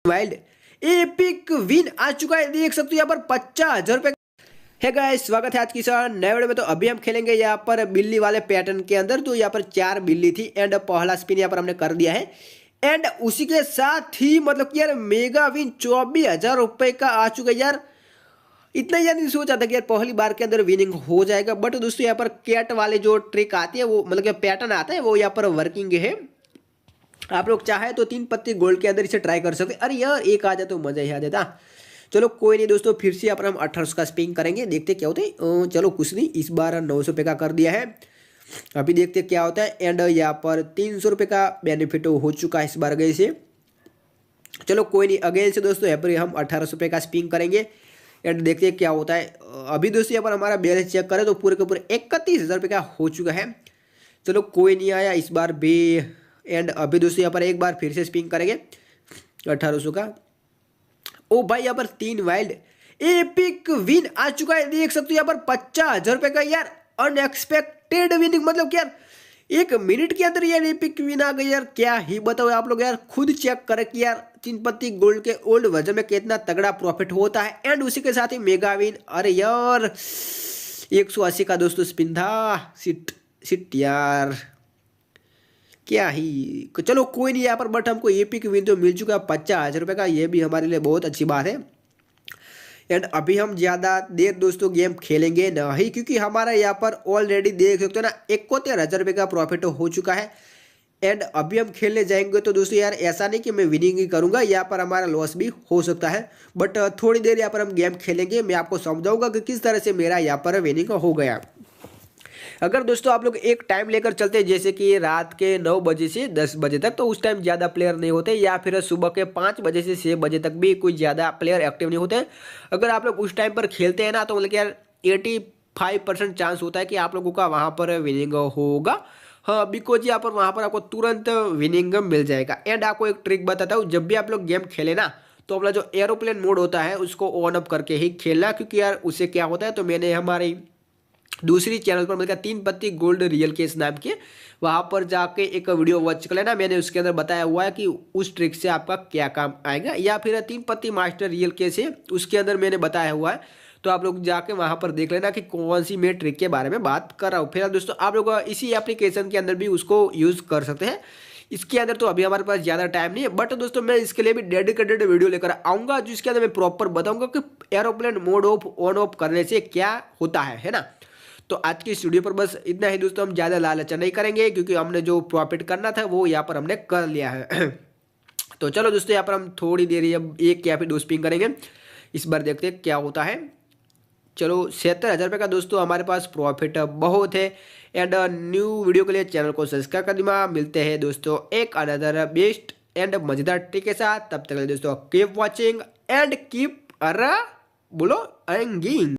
Wild epic win आ चुका है, देख सकते हो यहाँ पर 50,000 रुपए। है गाइस, स्वागत है आज की नए वीडियो में। तो अभी हम खेलेंगे यहाँ पर बिल्ली वाले पैटर्न के अंदर। तो यहाँ पर 4 बिल्ली थी एंड पहला स्पिन यहाँ पर हमने कर दिया है एंड उसी के साथ ही मतलब कि यार मेगा विन 24,000 रुपए का आ चुका है यार। इतना यार नहीं सोचा था कि यार पहली बार के अंदर विनिंग हो जाएगा, बट दोस्तों यहाँ पर कैट वाले जो ट्रिक आती है वो मतलब कि पैटर्न आता है वो यहाँ पर वर्किंग है। आप लोग चाहे तो 3 पत्ती गोल्ड के अंदर इसे ट्राई कर सकते। अरे यार एक आ जाए तो मजा ही आ जाता। चलो कोई नहीं दोस्तों, फिर से यहाँ पर हम 1800 का स्पिन करेंगे, देखते क्या होता है। चलो कुछ नहीं, इस बार 900 रुपये का कर दिया है। अभी देखते क्या होता है एंड यहाँ पर 300 रुपये का बेनिफिट हो चुका है इस बार गए से। चलो कोई नहीं, अगेन से दोस्तों यहाँ पर हम 1800 रुपये का स्पिन करेंगे एंड देखते क्या होता है। अभी दोस्तों यहाँ पर हमारा बैलेंस चेक करें तो पूरे के पूरे 31,000 रुपये का हो चुका है। चलो कोई नहीं आया इस बार भी एंड अभी दोस्तों यहाँ पर एक बार फिर से स्पिन करेंगे 1800 का। ओ भाई यहाँ पर 3 वाइल्ड एपिक विन आ चुका है, देख सकते हो यहाँ पर 50,000 रुपये का यार अनएक्सपेक्टेड विनिंग। मतलब क्या 1 मिनट के अंदर यार एपिक विन आ गई यार, क्या ही बताओ आप लोग। यार खुद चेक करें कि यार 3 पत्ती गोल्ड के ओल्ड वर्जन में कितना तगड़ा प्रॉफिट होता है एंड उसी के साथ ही मेगा विन। अरे यार 180 का दोस्तों स्पिन था, सिट यार क्या ही। चलो कोई नहीं यहाँ पर, बट हमको एपिक विन तो मिल चुका है 50,000 रुपये का, ये भी हमारे लिए बहुत अच्छी बात है। एंड अभी हम ज़्यादा देर दोस्तों गेम खेलेंगे नहीं, क्योंकि हमारा यहाँ पर ऑलरेडी देख सकते हो ना 71,000 रुपये का प्रॉफिट हो चुका है। एंड अभी हम खेलने जाएंगे तो दोस्तों यार ऐसा नहीं कि मैं विनिंग ही करूँगा, यहाँ पर हमारा लॉस भी हो सकता है। बट थोड़ी देर यहाँ पर हम गेम खेलेंगे, मैं आपको समझाऊंगा कि किस तरह से मेरा यहाँ पर विनिंग हो गया। अगर दोस्तों आप लोग एक टाइम लेकर चलते हैं, जैसे कि रात के 9 बजे से 10 बजे तक, तो उस टाइम ज़्यादा प्लेयर नहीं होते, या फिर सुबह के 5 बजे से 6 बजे तक भी कोई ज़्यादा प्लेयर एक्टिव नहीं होते। अगर आप लोग उस टाइम पर खेलते हैं ना तो मतलब यार 85% चांस होता है कि आप लोगों का वहाँ पर विनिंग होगा। हाँ, बिकॉज यहाँ पर वहाँ पर आपको तुरंत विनिंग मिल जाएगा। एंड आपको एक ट्रिक बताता हूँ, जब भी आप लोग गेम खेले ना तो अपना जो एरोप्लेन मोड होता है उसको ऑन अप करके ही खेलना, क्योंकि यार उससे क्या होता है, तो मैंने हमारी दूसरी चैनल पर मतलब 3 पत्ती गोल्ड रियल केस नाम के, वहाँ पर जाके एक वीडियो वॉच कर लेना, मैंने उसके अंदर बताया हुआ है कि उस ट्रिक से आपका क्या काम आएगा। या फिर 3 पत्ती मास्टर रियल केस है, उसके अंदर मैंने बताया हुआ है, तो आप लोग जाके वहाँ पर देख लेना कि कौन सी मैं ट्रिक के बारे में बात कर रहा हूँ। फिर दोस्तों आप लोग इसी एप्लीकेशन के अंदर भी उसको यूज़ कर सकते हैं। इसके अंदर तो अभी हमारे पास ज़्यादा टाइम नहीं है, बट दोस्तों मैं इसके लिए भी डेडिकेटेड वीडियो लेकर आऊँगा, जिसके अंदर मैं प्रॉपर बताऊँगा कि aeroplane mode of on off करने से क्या होता है ना। तो आज की इस वीडियो पर बस इतना ही दोस्तों, हम ज़्यादा लालच नहीं करेंगे, क्योंकि हमने जो प्रॉफिट करना था वो यहाँ पर हमने कर लिया है। तो चलो दोस्तों यहाँ पर हम थोड़ी देर अब 1 या फिर 2 स्पिन करेंगे, इस बार देखते हैं क्या होता है। चलो 77,000 रुपये का दोस्तों हमारे पास प्रॉफिट बहुत है। एंड न्यू वीडियो के लिए चैनल को सब्सक्राइब कर देना। मिलते हैं दोस्तों एक अनदर बेस्ट एंड मजेदार ट्रिक के साथ, तब तक के लिए दोस्तों कीप वॉचिंग एंड कीप बोलो एंगिंग।